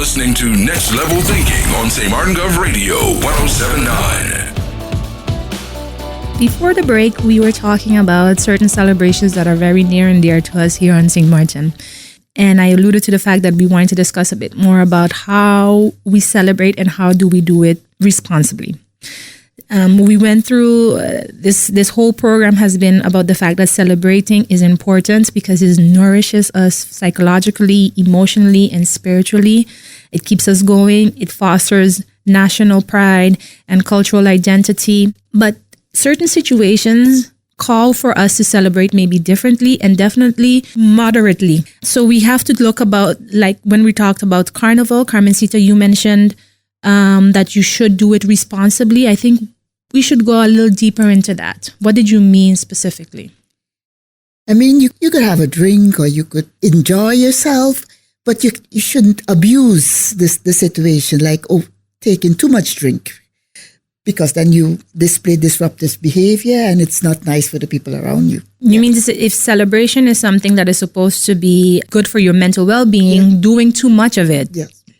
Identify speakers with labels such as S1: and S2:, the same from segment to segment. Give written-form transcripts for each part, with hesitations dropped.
S1: listening to Next Level Thinking on St. Martin Gov Radio 107.9.
S2: Before the break, we were talking about certain celebrations that are very near and dear to us here on St. Martin. And I alluded to the fact that we wanted to discuss a bit more about how we celebrate and how do we do it responsibly. We went through this whole program has been about the fact that celebrating is important because it nourishes us psychologically, emotionally, and spiritually. It keeps us going. It fosters national pride and cultural identity. But certain situations call for us to celebrate maybe differently and definitely moderately. So we have to look about, like when we talked about Carnival, Carmencita, you mentioned that you should do it responsibly. I think we should go a little deeper into that. What did you mean specifically?
S3: I mean, you could have a drink or you could enjoy yourself, but you shouldn't abuse the situation, like taking too much drink, because then you display disruptive behavior and it's not nice for the people around you.
S2: You mean if celebration is something that is supposed to be good for your mental well-being, doing too much of it,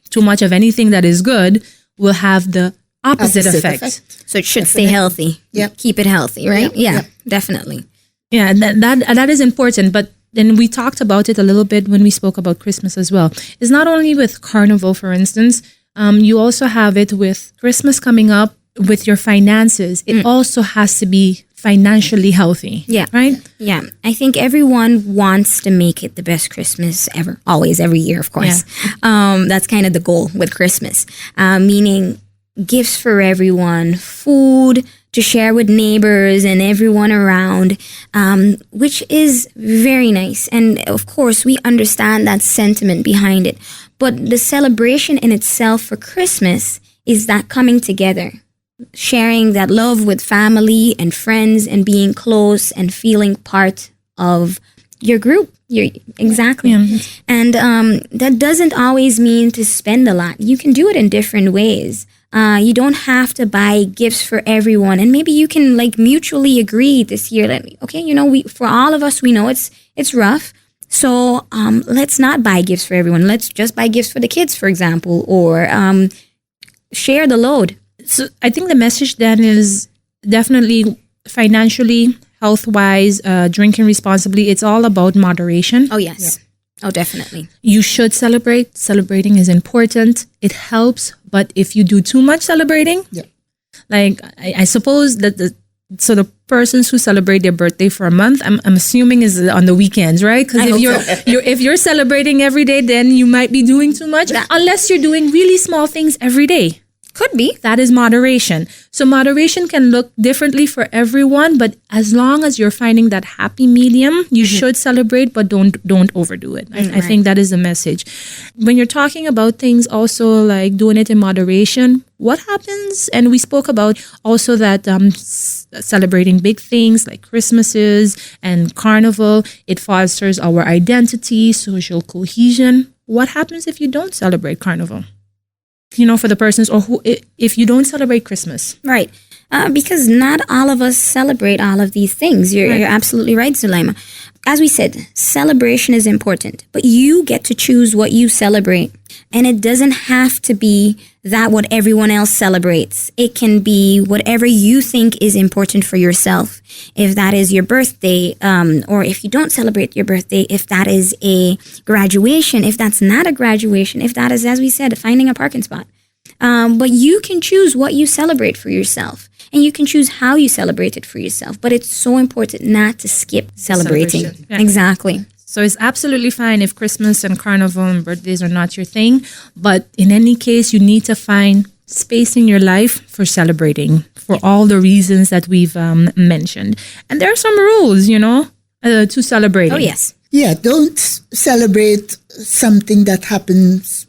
S2: too much of anything that is good will have the opposite effect.
S4: So it should stay healthy. Yeah. Keep it healthy, right? Yeah, definitely.
S2: Yeah, that is important. But then we talked about it a little bit when we spoke about Christmas as well. It's not only with Carnival, for instance. You also have it with Christmas coming up with your finances. It also has to be financially healthy. Yeah. Right?
S4: Yeah. I think everyone wants to make it the best Christmas ever. Always, every year, of course. Yeah. That's kind of the goal with Christmas. Meaning gifts for everyone, food to share with neighbors and everyone around, which is very nice. And of course, we understand that sentiment behind it. But the celebration in itself for Christmas is that coming together, sharing that love with family and friends and being close and feeling part of your group. Exactly. Yeah. And that doesn't always mean to spend a lot. You can do it in different ways. You don't have to buy gifts for everyone. And maybe you can mutually agree this year that, okay, for all of us, we know it's rough. So let's not buy gifts for everyone. Let's just buy gifts for the kids, for example, or share the load.
S2: So I think the message then is definitely financially, health-wise, drinking responsibly. It's all about moderation.
S4: Oh, yes. Yeah. Oh, definitely.
S2: You should celebrate. Celebrating is important. It helps. But if you do too much celebrating, I suppose that the persons who celebrate their birthday for a month, I'm assuming is on the weekends, right? Because if you're celebrating every day, then you might be doing too much. Unless you're doing really small things every day.
S4: Could be.
S2: That is moderation. So moderation can look differently for everyone, but as long as you're finding that happy medium, you should celebrate, but don't overdo it. I think that is the message. When you're talking about things also like doing it in moderation, what happens? And we spoke about also that celebrating big things like Christmases and Carnival, it fosters our identity, social cohesion. What happens if you don't celebrate Carnival? For the persons if you don't celebrate Christmas.
S4: Right. Because not all of us celebrate all of these things. You're absolutely right, Sulaima. As we said, celebration is important, but you get to choose what you celebrate. And it doesn't have to be that what everyone else celebrates. It can be whatever you think is important for yourself. If that is your birthday, or if you don't celebrate your birthday, if that is a graduation, if that's not a graduation, if that is, as we said, finding a parking spot. But you can choose what you celebrate for yourself. And you can choose how you celebrate it for yourself. But it's so important not to skip celebrating.
S2: Yeah.
S4: Exactly.
S2: So it's absolutely fine if Christmas and Carnival and birthdays are not your thing. But in any case, you need to find space in your life for celebrating for all the reasons that we've mentioned. And there are some rules, to celebrating.
S4: Oh, yes.
S3: Yeah, don't celebrate something that happens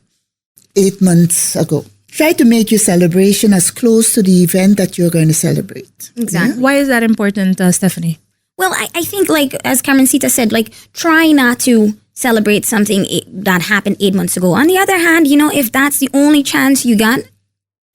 S3: 8 months ago. Try to make your celebration as close to the event that you're going to celebrate.
S4: Exactly.
S2: Why is that important, Stephanie?
S4: Well, I think, as Carmencita said, try not to celebrate something that happened 8 months ago. On the other hand, if that's the only chance you got,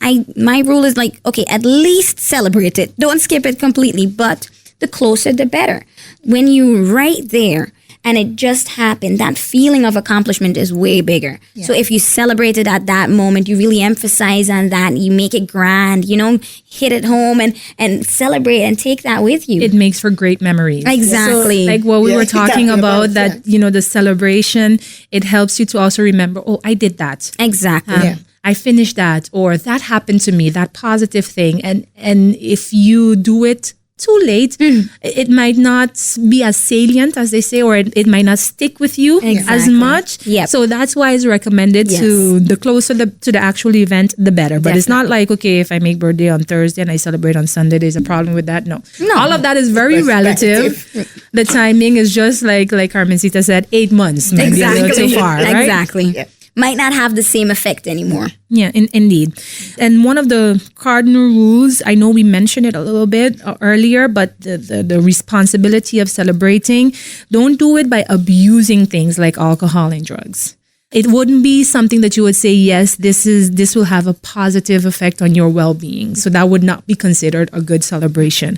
S4: my rule is okay, at least celebrate it. Don't skip it completely, but the closer, the better. When you're right there, and it just happened, that feeling of accomplishment is way bigger. So if you celebrate it at that moment, you really emphasize on that, you make it grand, hit it home and celebrate and take that with you.
S2: It makes for great memories.
S4: Exactly.
S2: So, like what we were talking about,
S3: that,
S2: the celebration, it helps you to also remember, oh, I did that.
S4: Exactly.
S2: I finished that, or that happened to me, that positive thing. And if you do it too late, it might not be as salient as they say, or it might not stick with you as
S4: Exactly.
S2: much.
S4: Yep.
S2: So that's why it's recommended to the closer to the actual event, the better. But it's not like, okay, if I make birthday on Thursday and I celebrate on Sunday, there's a problem with that. No. All of that is very relative. The timing is just like Carmencita said, 8 months. Might be a little too far, right?
S4: Exactly.
S3: Yeah.
S4: Might not have the same effect anymore.
S2: Yeah, indeed. And one of the cardinal rules, I know we mentioned it a little bit earlier, but the responsibility of celebrating, don't do it by abusing things like alcohol and drugs. It wouldn't be something that you would say, yes, this will have a positive effect on your well-being. So that would not be considered a good celebration.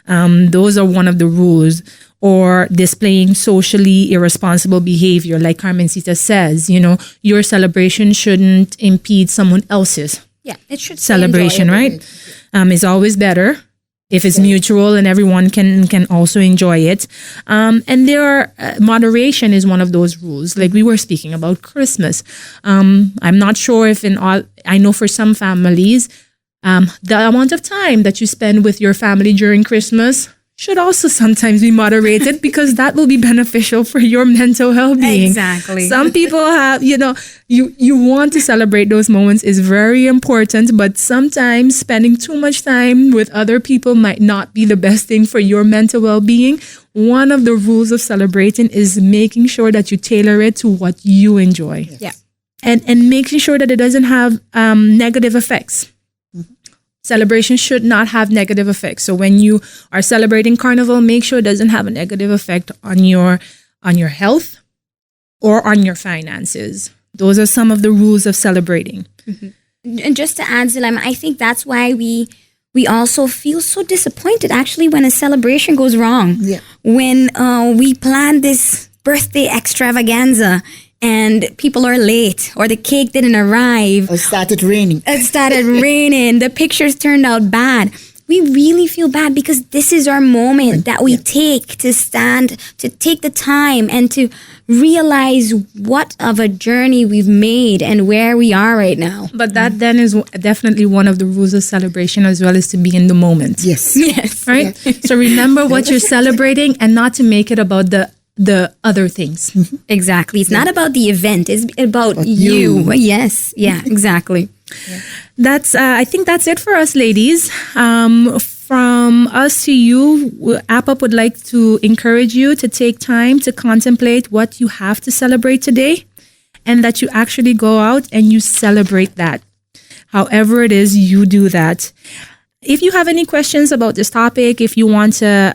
S2: Those are one of the rules. Or displaying socially irresponsible behavior, like Carmencita says, your celebration shouldn't impede someone else's
S4: It should
S2: celebration, right? It's always better if it's mutual and everyone can also enjoy it. And there are moderation is one of those rules. Like we were speaking about Christmas. I'm not sure if I know for some families, the amount of time that you spend with your family during Christmas should also sometimes be moderated because that will be beneficial for your mental well-being.
S4: Exactly.
S2: Some people have, you want to celebrate those moments is very important, but sometimes spending too much time with other people might not be the best thing for your mental well-being. One of the rules of celebrating is making sure that you tailor it to what you enjoy.
S4: Yeah.
S2: And making sure that it doesn't have negative effects. Celebration should not have negative effects. So when you are celebrating Carnival, make sure it doesn't have a negative effect on your health or on your finances. Those are some of the rules of celebrating.
S4: And just to add, Zulema, I think that's why we also feel so disappointed actually when a celebration goes wrong.
S3: Yeah.
S4: When we plan this birthday extravaganza and people are late or the cake didn't arrive.
S3: It started raining.
S4: It started raining. The pictures turned out bad. We really feel bad because this is our moment that we take to stand, to take the time and to realize what of a journey we've made and where we are right now.
S2: But that then is definitely one of the rules of celebration as well, as to be in the moment.
S3: Yes.
S4: Yes.
S2: Right? So remember what you're celebrating and not to make it about the other things.
S4: Exactly. It's not about the event. It's about you. Yes. Yeah, exactly.
S2: That's I think that's it for us, ladies. From us to you, AppUp would like to encourage you to take time to contemplate what you have to celebrate today, and that you actually go out and you celebrate that. However it is, you do that. If you have any questions about this topic, if you want to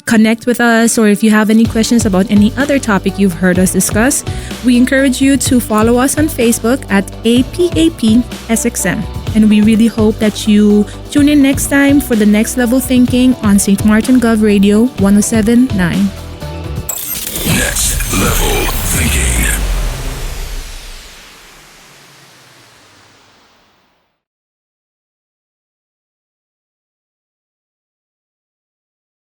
S2: connect with us, or if you have any questions about any other topic you've heard us discuss, we encourage you to follow us on Facebook at APAPSXM. And we really hope that you tune in next time for the Next Level Thinking on St. Martin Gov Radio 107.9.
S1: Next Level Thinking.